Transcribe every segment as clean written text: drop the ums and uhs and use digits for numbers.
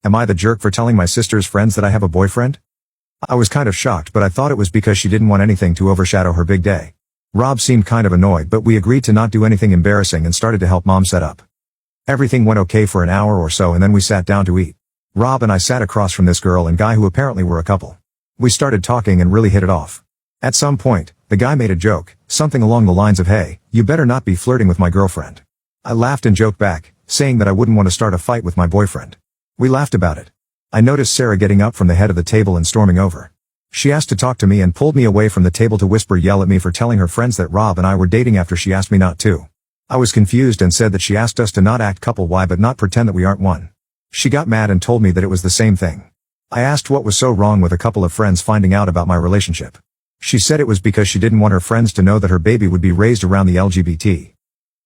Am I the jerk for telling my sister's friends that I have a boyfriend? I was kind of shocked, but I thought it was because she didn't want anything to overshadow her big day. Rob seemed kind of annoyed, but we agreed to not do anything embarrassing and started to help Mom set up. Everything went okay for an hour or so, and then we sat down to eat. Rob and I sat across from this girl and guy who apparently were a couple. We started talking and really hit it off. At some point, the guy made a joke, something along the lines of, "Hey, you better not be flirting with my girlfriend." I laughed and joked back, saying that I wouldn't want to start a fight with my boyfriend. We laughed about it. I noticed Sarah getting up from the head of the table and storming over. She asked to talk to me and pulled me away from the table to yell at me for telling her friends that Rob and I were dating after she asked me not to. I was confused and said that she asked us to not act couple-wise but not pretend that we aren't one. She got mad and told me that it was the same thing. I asked what was so wrong with a couple of friends finding out about my relationship. She said it was because she didn't want her friends to know that her baby would be raised around the LGBT.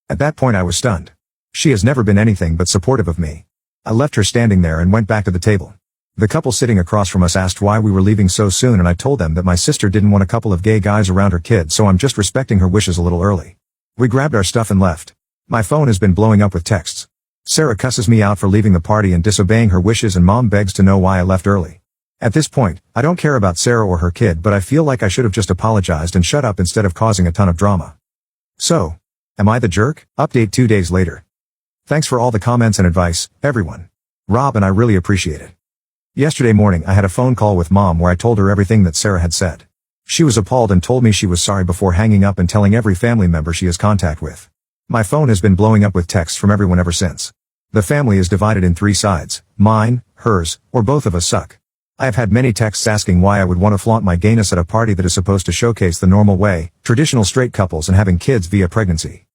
At that point I was stunned. She has never been anything but supportive of me. I left her standing there and went back to the table. The couple sitting across from us asked why we were leaving so soon, and I told them that my sister didn't want a couple of gay guys around her kid, so I'm just respecting her wishes a little early. We grabbed our stuff and left. My phone has been blowing up with texts. Sarah cusses me out for leaving the party and disobeying her wishes, and Mom begs to know why I left early. At this point, I don't care about Sarah or her kid, but I feel like I should have just apologized and shut up instead of causing a ton of drama. So, am I the jerk? Update 2 days later. Thanks for all the comments and advice, everyone. Rob and I really appreciate it. Yesterday morning I had a phone call with Mom where I told her everything that Sarah had said. She was appalled and told me she was sorry before hanging up and telling every family member she has contact with. My phone has been blowing up with texts from everyone ever since. The family is divided in 3 sides, mine, hers, or both of us suck. I have had many texts asking why I would want to flaunt my gayness at a party that is supposed to showcase the normal way, traditional straight couples and having kids via pregnancy.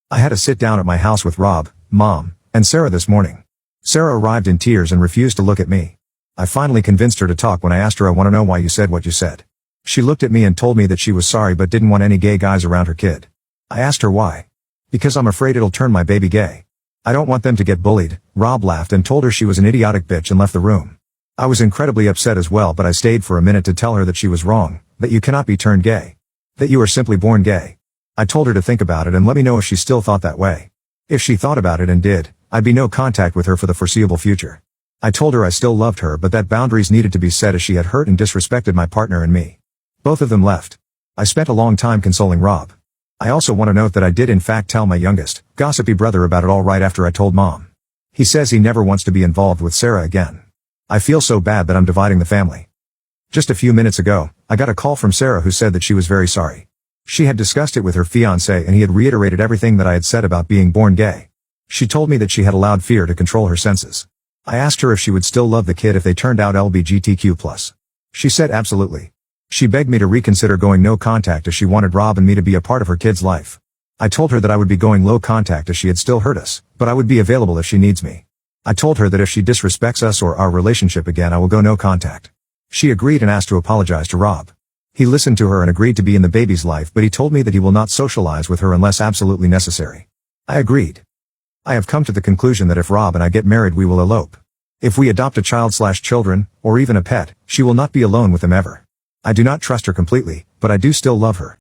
I had a sit down at my house with Rob, Mom, and Sarah this morning. Sarah arrived in tears and refused to look at me. I finally convinced her to talk when I asked her, "I want to know why you said what you said." She looked at me and told me that she was sorry but didn't want any gay guys around her kid. I asked her why. "Because I'm afraid it'll turn my baby gay. I don't want them to get bullied." Rob laughed and told her she was an idiotic bitch and left the room. I was incredibly upset as well, but I stayed for a minute to tell her that she was wrong, that you cannot be turned gay. That you are simply born gay. I told her to think about it and let me know if she still thought that way. If she thought about it and did, I'd be no contact with her for the foreseeable future. I told her I still loved her but that boundaries needed to be set as she had hurt and disrespected my partner and me. Both of them left. I spent a long time consoling Rob. I also want to note that I did in fact tell my youngest, gossipy brother about it all right after I told Mom. He says he never wants to be involved with Sarah again. I feel so bad that I'm dividing the family. Just a few minutes ago, I got a call from Sarah who said that she was very sorry. She had discussed it with her fiancé and he had reiterated everything that I had said about being born gay. She told me that she had allowed fear to control her senses. I asked her if she would still love the kid if they turned out LGBTQ+. She said absolutely. She begged me to reconsider going no contact as she wanted Rob and me to be a part of her kid's life. I told her that I would be going low contact as she had still hurt us, but I would be available if she needs me. I told her that if she disrespects us or our relationship again I will go no contact. She agreed and asked to apologize to Rob. He listened to her and agreed to be in the baby's life, but he told me that he will not socialize with her unless absolutely necessary. I agreed. I have come to the conclusion that if Rob and I get married we will elope. If we adopt a child/children, or even a pet, she will not be alone with them ever. I do not trust her completely, but I do still love her.